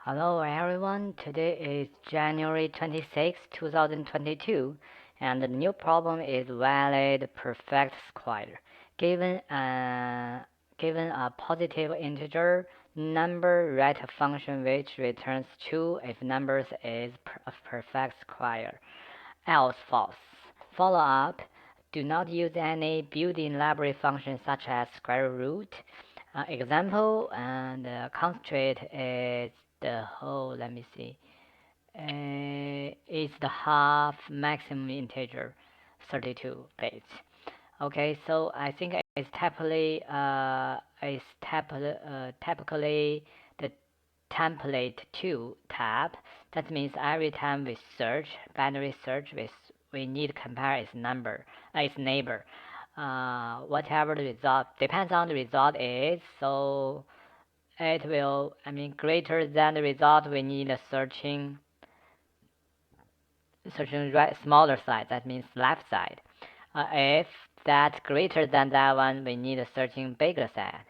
Hello everyone, today is January 26, 2022, and the new problem is valid perfect square. Given a positive integer number, write a function which returns true if number is a perfect square, else false. Follow up, do not use any built-in library functions such as square root. Example and constraint is the whole, let me see, is the half maximum integer 32 bits. Okay, so I think typically the template 2 tab. That means every time we search, binary search, we need to compare its neighbor. Whatever the result depends on the result is, so it will, greater than the result, we need a searching right smaller side, that means left side. If that's greater than that one, we need a searching bigger side,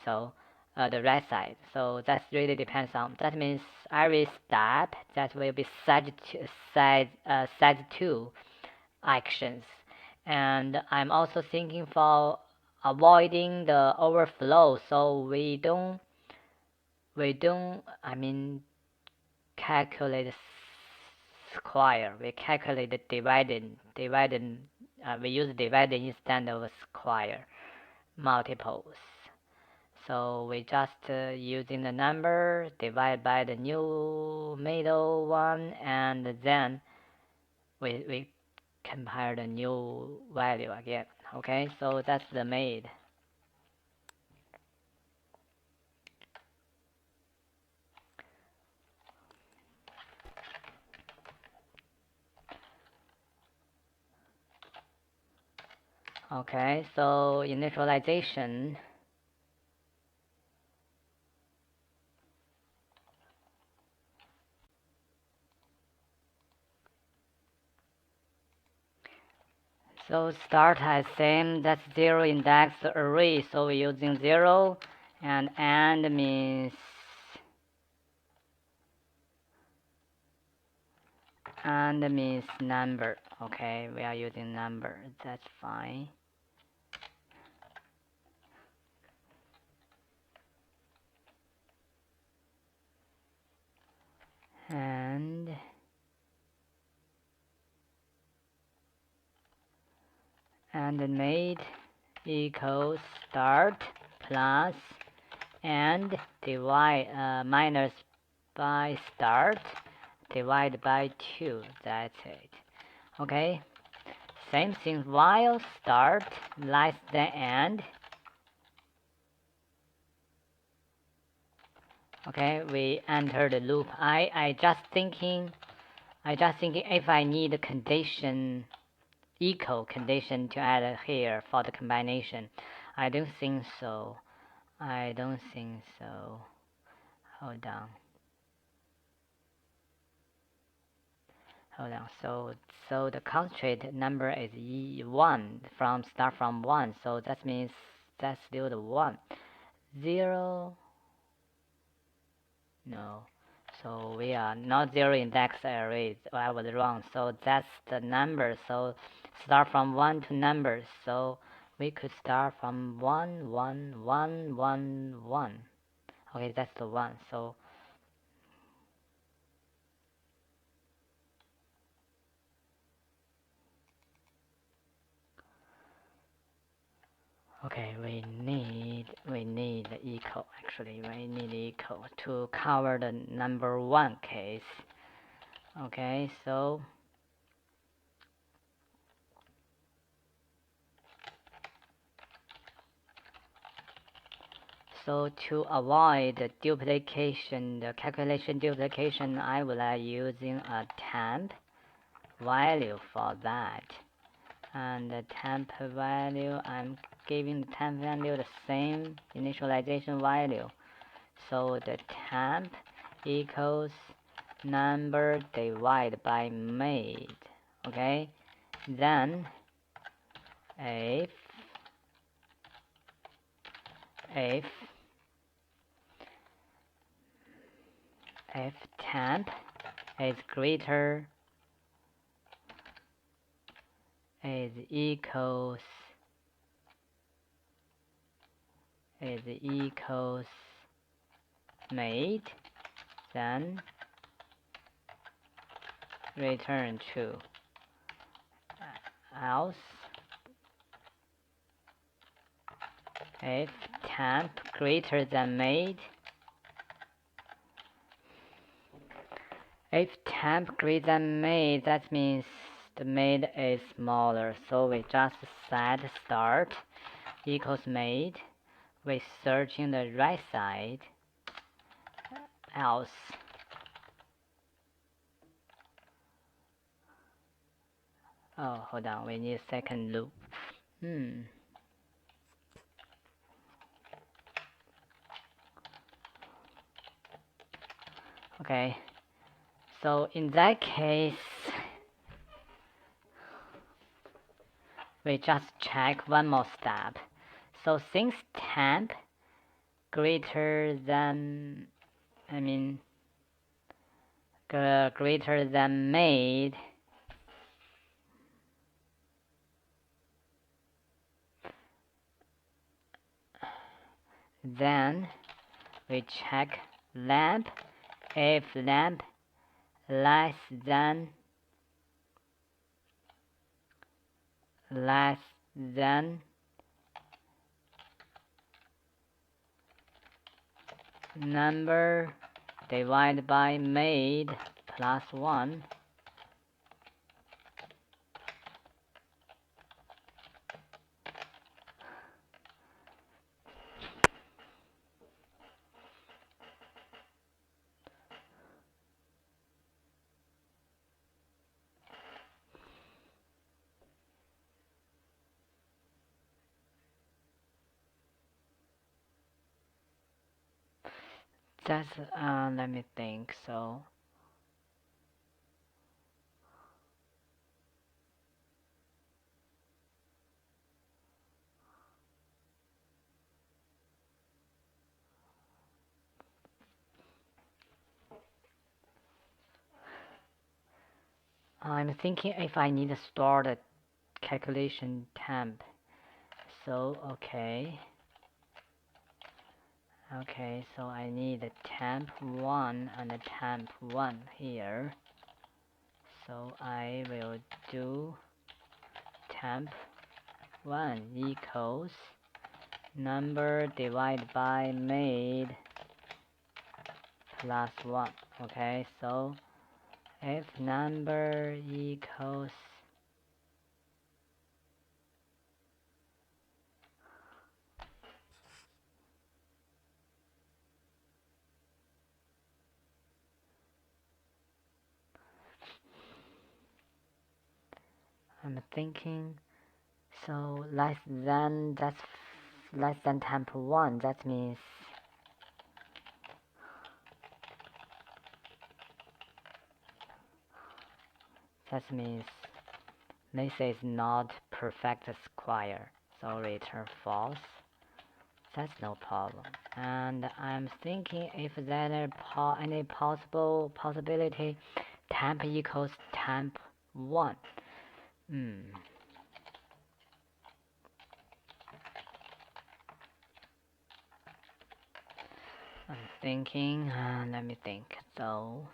so the right side. So that really depends on, that means every step that will be set to actions. And I'm also thinking for avoiding the overflow, so we don't calculate square. We calculate the dividend. We use dividend instead of square multiples. So we just using the number divide by the new middle one, and then we compare the new value again. Okay, so that's the made. Okay, so initialization. So start as same, that's zero index array, so we're using 0, and end means number. Okay, we are using number, that's fine. And made equals start plus and divide minus by start divide by 2. That's it. Okay, same thing while start less than end. Okay, we enter the loop. I just thinking if I need a condition, equal condition to add here for the combination. I don't think so. Hold on. So the constraint number is 1 start from 1. So that means that's still the 1. 0. No. So we are not 0 index arrays. I was wrong. So that's the number. So start from 1 to numbers. So we could start from 1, 1, 1, 1, 1. Okay, that's the 1. So okay, we need equal. Actually, we need equal to cover the number 1 case. Okay, so to avoid the duplication, the calculation duplication, I will using a temp value for that. And the temp value, I'm giving the temp value the same initialization value. So the temp equals number divided by made. Okay, then if if temp is greater is equals made, then return true. Else, if temp greater than made, that means the made is smaller, so we just set start equals made. We searching the right side. Else, oh, hold on, we need a second loop. Okay, so in that case, we just check one more step. So since temp greater than, greater than made, then we check lamp. If lamp less than number divided by made plus 1, that's let me think. So I'm thinking if I need to store the calculation temp. So okay, so I need a temp 1 and a temp 1 here. So I will do temp 1 equals number divided by made plus 1. Okay, so if number equals I'm thinking, so less than, that's less than temp 1, that means this is not perfect square, so return false. That's no problem. And I'm thinking if there any possibility temp equals temp 1. I'm thinking, let me think. So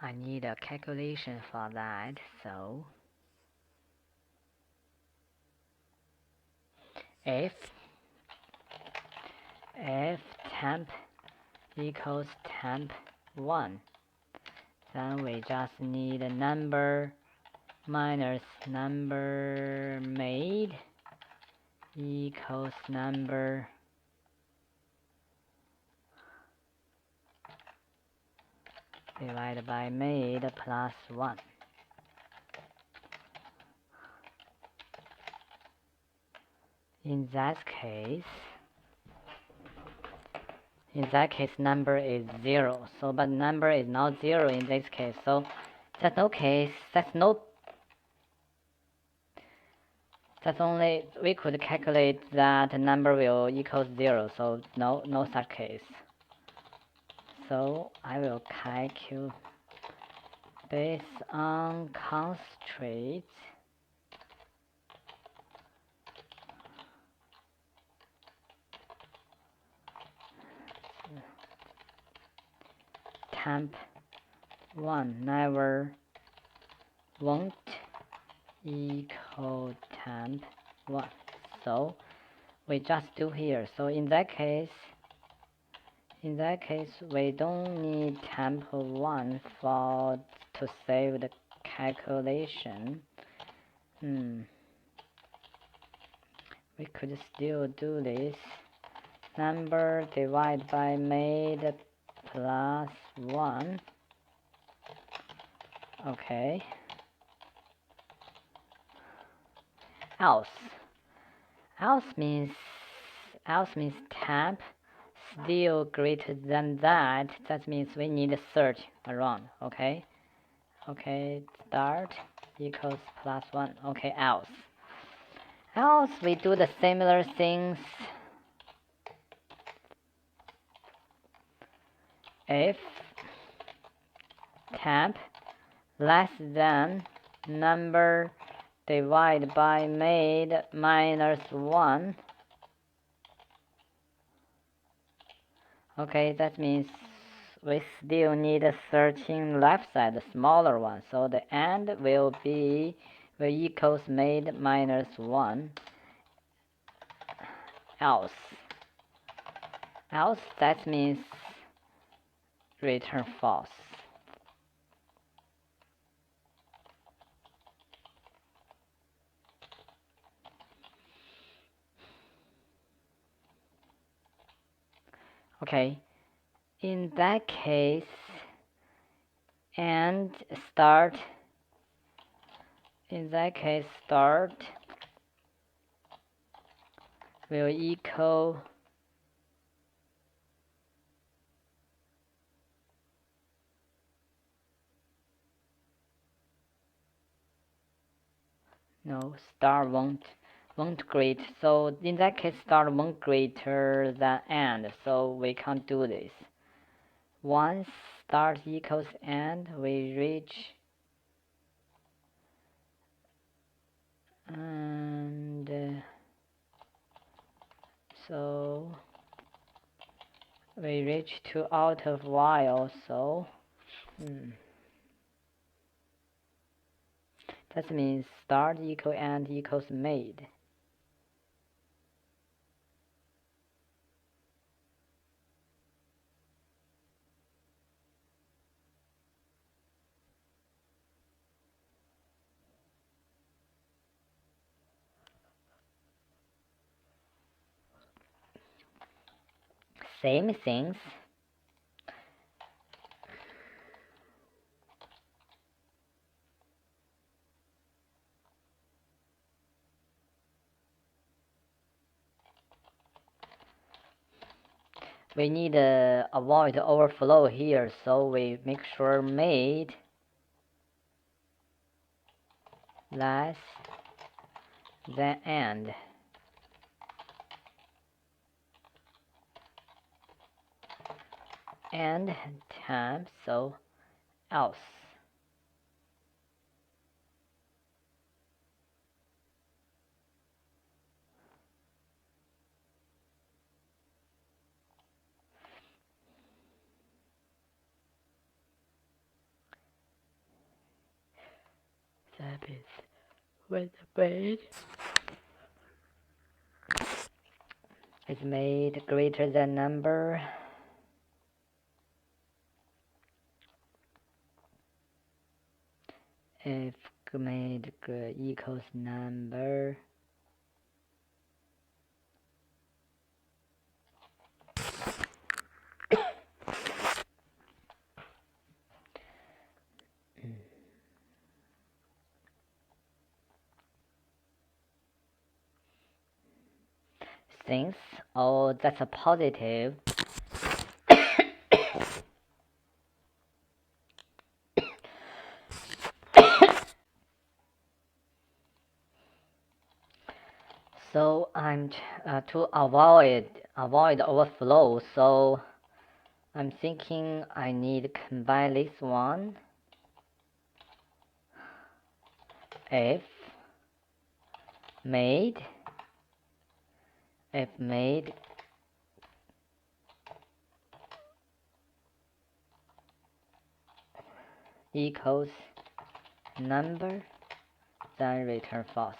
I need a calculation for that. So if temp equals temp 1, then we just need a number minus number made equals number divided by made plus 1. In that case, In that case, number is 0. So, but number is not 0 in this case. So, that's no case. That's only we could calculate that number will equal 0. So, no such case. So, I will calculate based on constraints. Temp1 never won't equal temp1. So we just do here. So in that case we don't need temp1 to save the calculation. We could still do this. Number divided by made plus 1. Okay. Else means temp still greater than that. That means we need to search around. Okay, start equals plus 1. Okay, else we do the similar things. If temp less than number divided by made minus 1. Okay, that means we still need a searching left side, the smaller one. So the end will equals made minus 1. Else that means return false. Okay, in that case, and start. In that case, start will equal start won't great. So in that case, start won't greater than end. So we can't do this. Once start equals end, we reach and so we reach to out of while. So that means start equal end equals made. Same things. We need to avoid overflow here, so we make sure made less than end. And temp, so else. That is when the made is made greater than number. If made equals number. Things. Oh, that's a positive. So I'm to avoid overflow, so I'm thinking I need to combine this one. If made equals number, then return false.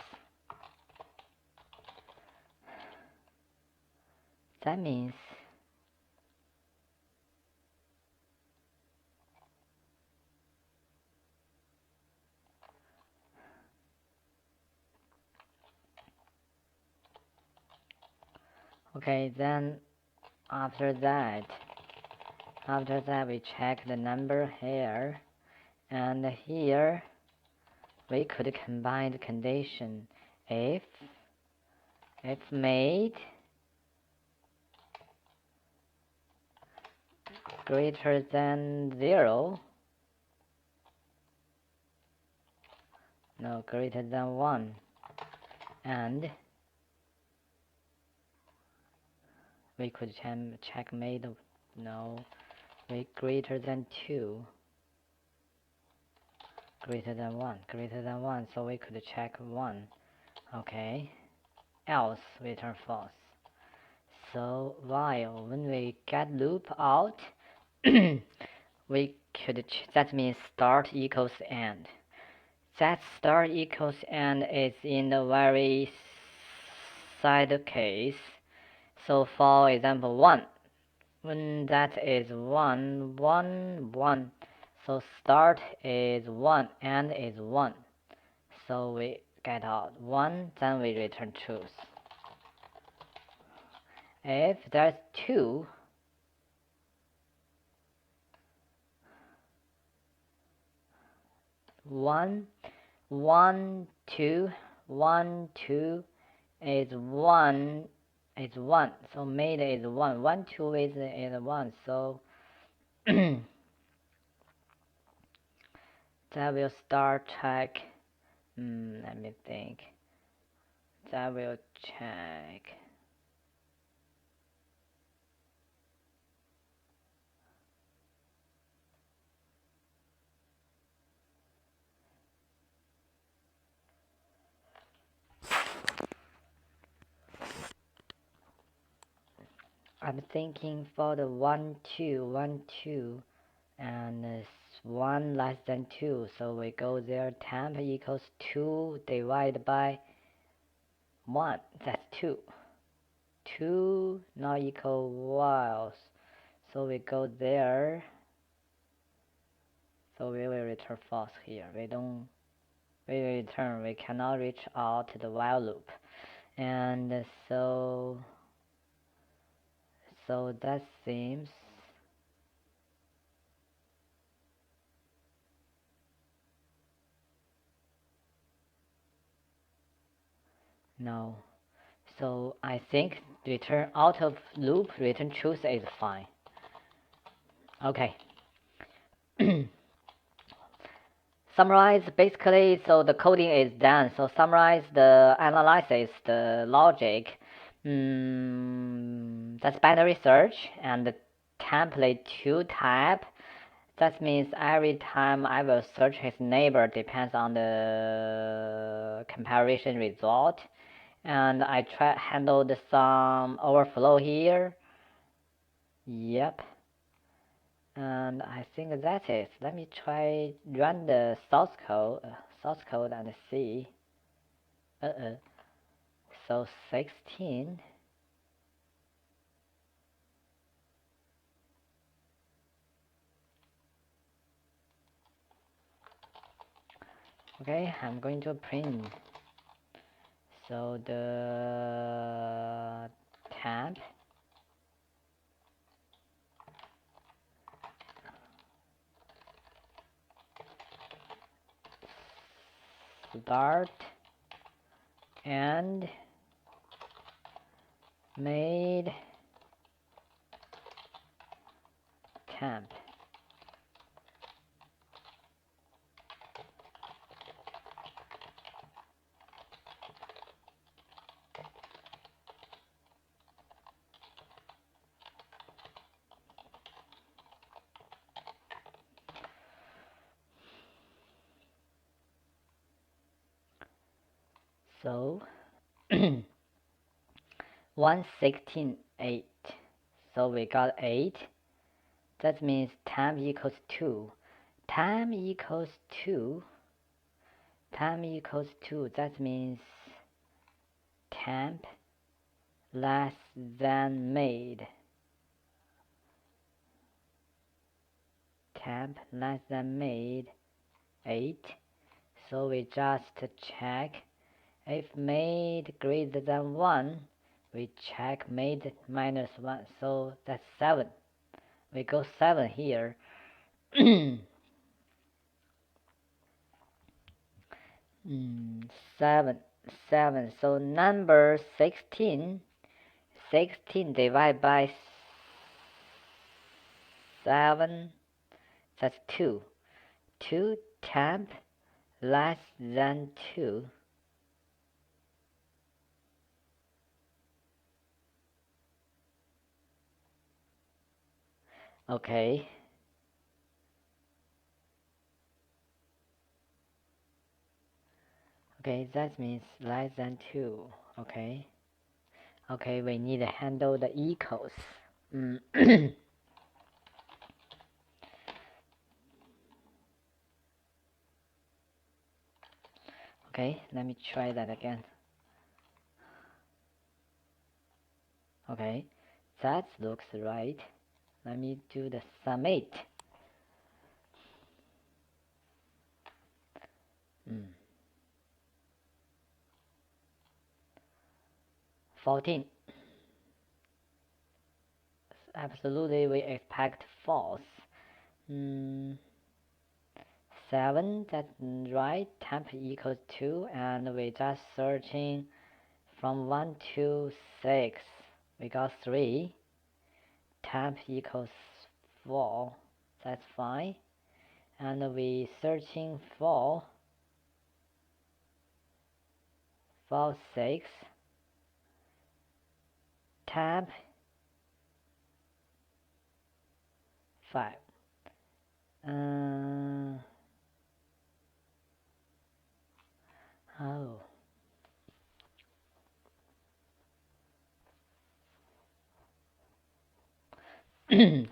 That means okay, then after that we check the number here, and here we could combine the condition if made greater than 0, no, greater than 1, and we could check made, no, we greater than 2, greater than 1, so we could check 1, okay, else return false. So while when we get loop out, we could that means start equals end. That start equals end is in the very side case. So for example 1, when that is 1, 1, 1, so start is 1, end is 1. So we get out 1, then we return truth. If there's 2, 1, 1, 2, 1, 2 is 1, so made is 1, 1, 2 is 1, so that will start check, let me think, that will check, I'm thinking for the 1, 2, 1, 2, and 1 less than 2, so we go there, temp equals 2 divided by 1, that's 2. 2 not equal whiles, so we go there, so we will return false here. We cannot reach out to the while loop, and so that seems no. So I think return out of loop, return truth is fine. Okay. Summarize basically, so the coding is done. So summarize the analysis, the logic. That's binary search and the template to type. That means every time I will search his neighbor depends on the comparison result. And I handled some overflow here. Yep. And I think that's it. Let me try run the source code and see. So 16. Okay, I'm going to print. So the temp start and made temp. So 116, 8. So we got 8. That means temp equals 2. Temp equals 2. Temp equals 2. That means temp less than made. Temp less than made 8. So we just check. If made greater than 1, we check made minus 1. So that's 7. We go 7 here. 7. So number 16. 16 divided by 7. That's 2. 2 temp less than 2. Okay. Okay, that means less than 2. Okay. Okay, we need to handle the equals. Okay, let me try that again. Okay, that looks right. Let me do the summate. 14. Absolutely, we expect false. 7, that's right. Temp equals 2, and we just searching from 1 to 6. We got 3. Temp equals 4. That's fine. And we searching for 6. Temp 5. Oh.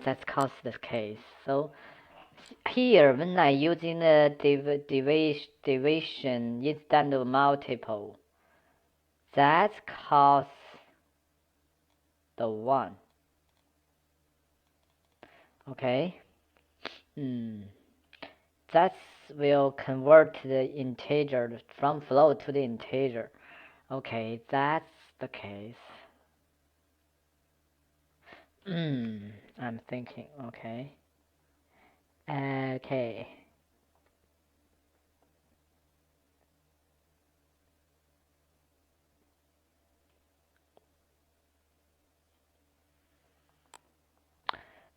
That's cause the case. So here, when I using the division instead of multiple, that cause the 1. Okay. That will convert the integer from float to the integer. Okay, that's the case. I'm thinking. Okay. Okay.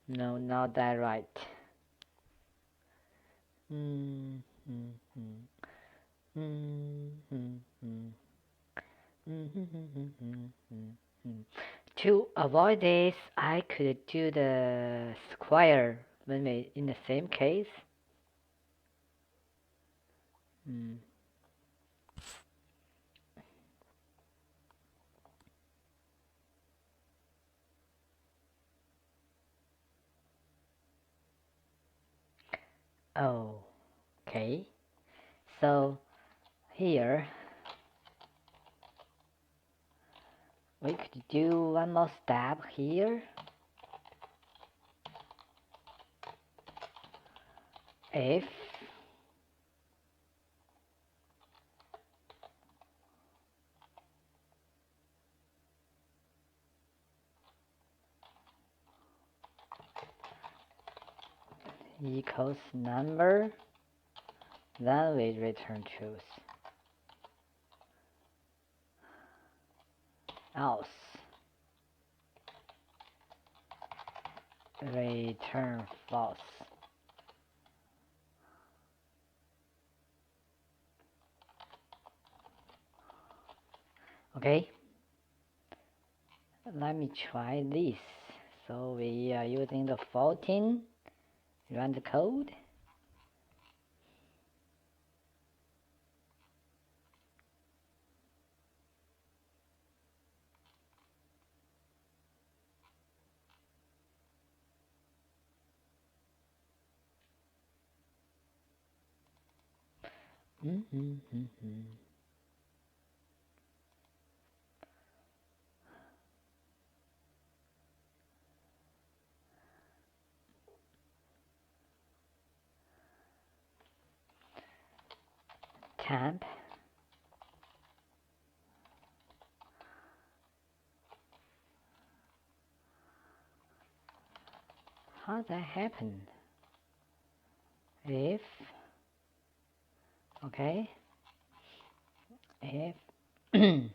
No, not that right. To avoid this, I could do the square when we in the same case. Oh, okay. So here we could do one more step here. If equals number, then we return truth. Else, return false. Okay, let me try this. So we are using the 14, run the code. Temp. How that happened? If okay, if we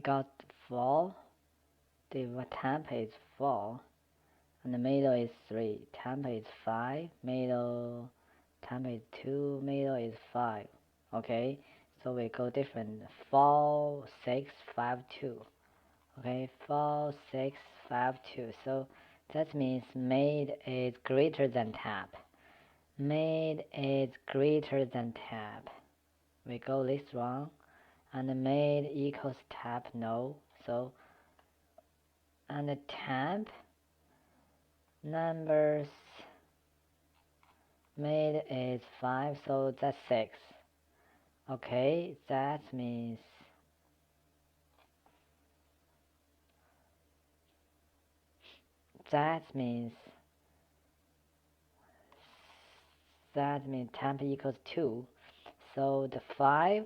got 4, the temp is 4, and the middle is 3. Temp is 5, middle temp is 2, middle is 5. Okay, so we go different. 4, 6, 5, 2. Okay, 4, 6, 5, 2. So that means made is greater than temp. Made is greater than temp. We go this wrong. And made equals temp, no. So, and the temp numbers made is 5, so that's 6. Okay, that means temp equals 2. So the 5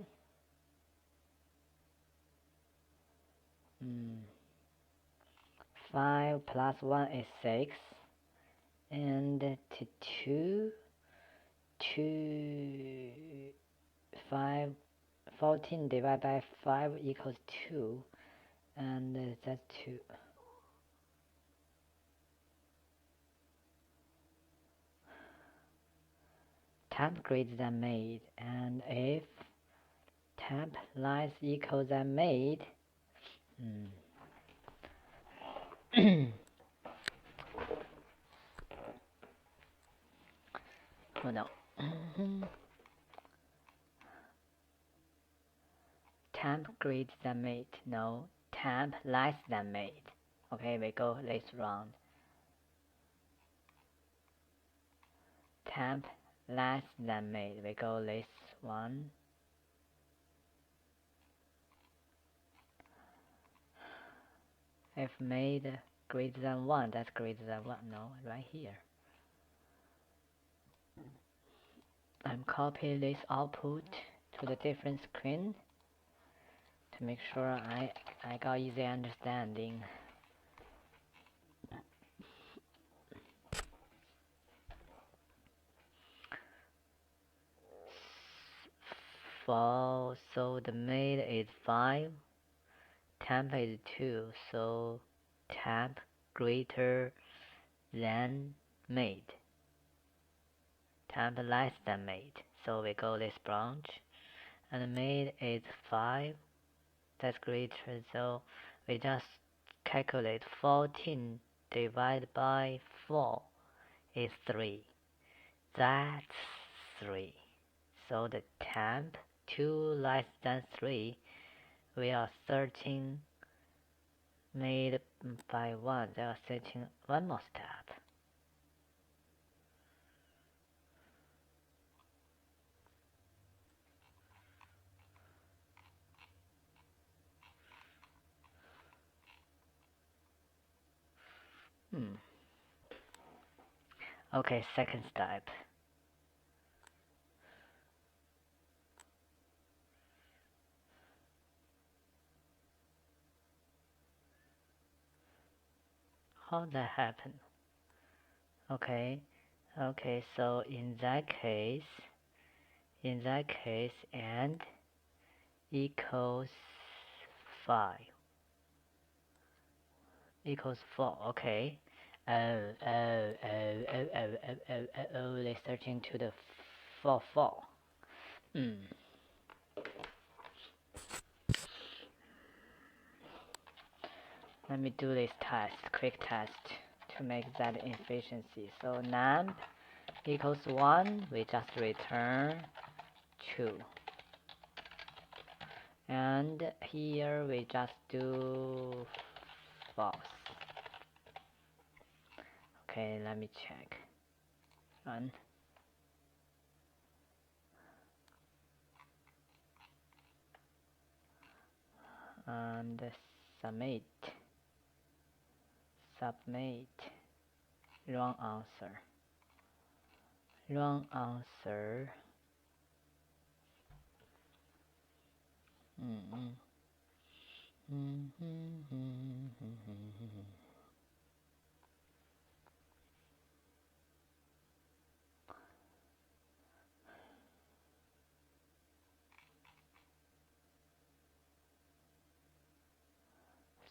5 plus 1 is 6, and to 2 5 14 divided by 5 equals 2, and that's 2. Temp greater than made, and if temp less equal than made, hold on. Temp greater than made, no. Temp less than made. Okay, we go this round. Temp less than made, we go this one. If made greater than 1, that's greater than 1, no, right here. I'm copying this output to the different screen to make sure I got easy understanding. So the made is 5, temp is 2, so temp greater than made. Temp less than made, so we go this branch. And made is 5, that's greater, so we just calculate 14 divided by 4 is 3. That's 3. So the temp 2 less than 3, we are searching made by 1. They are searching one more step. Okay, second step. How that happen? Okay, so in that case, and equals 5 equals 4. Okay. They're searching to the 4. Let me do this test, quick test, to make that efficiency. So num equals 1, we just return 2. And here we just do false. Okay, let me check. Run. and submit. Wrong answer.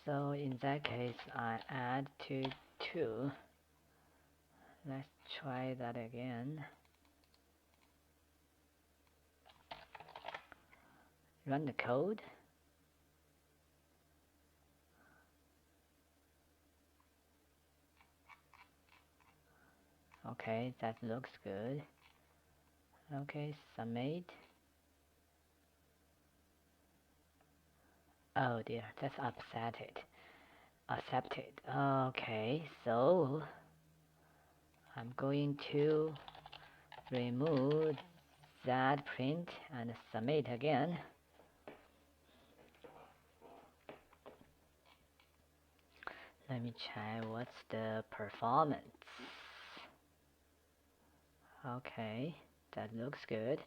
So in that case, I add to 2. Let's try that again. Run the code. Okay, that looks good. Okay, submit. Oh dear, that's accepted. Okay, so I'm going to remove that print and submit again. Let me check what's the performance. Okay, that looks good.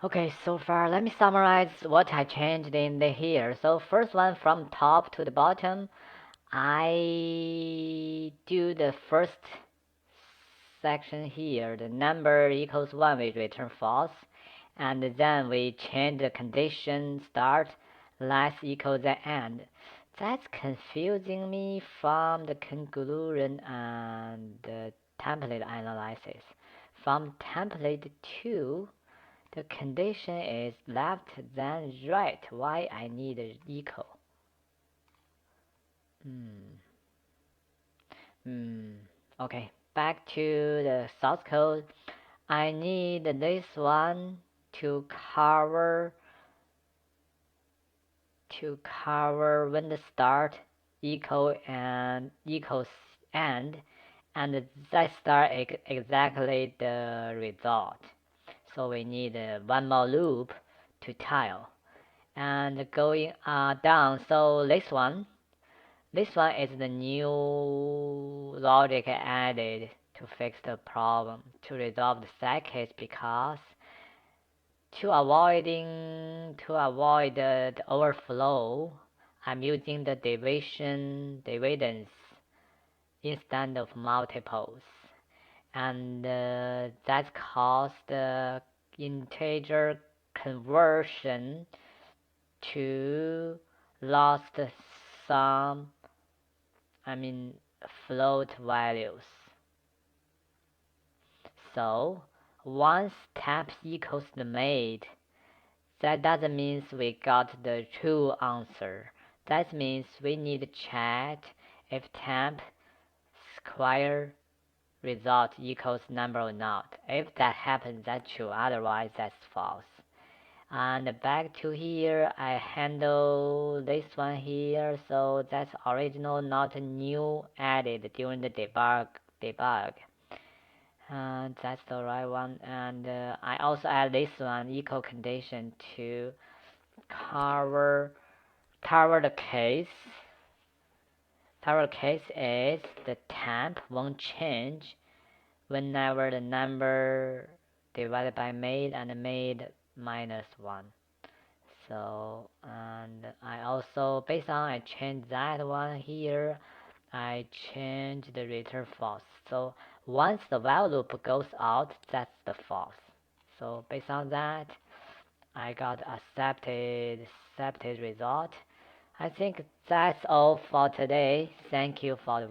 Okay, so far let me summarize what I changed in here. So first one, from top to the bottom, I do the first section here, the number equals 1, we return false, and then we change the condition start less equals the end. That's confusing me from the conclusion and the template analysis. From template 2, the condition is left then right. Why I need an equal? Okay, back to the source code. I need this one to cover when the start equals end, and that start exactly the result. So we need one more loop to tile, and going down. So this one is the new logic added to fix the problem, to resolve the stack case, because to avoid the overflow, I'm using the dividends instead of multiples, and that caused the integer conversion to lost some, float values. So once tabs equals the made, that doesn't mean we got the true answer. That means we need to check if temp square result equals number or not. If that happens, that's true. Otherwise, that's false. And back to here, I handle this one here. So that's original, not new, added during the debug. That's the right one. And I also add this one, equal condition, to cover the case. Cover case is the temp won't change whenever the number divided by made and made minus 1. So, and I also, based on I change that one here, I change the return false. So once the while loop goes out, that's the false. So based on that, I got accepted result. I think that's all for today. Thank you for the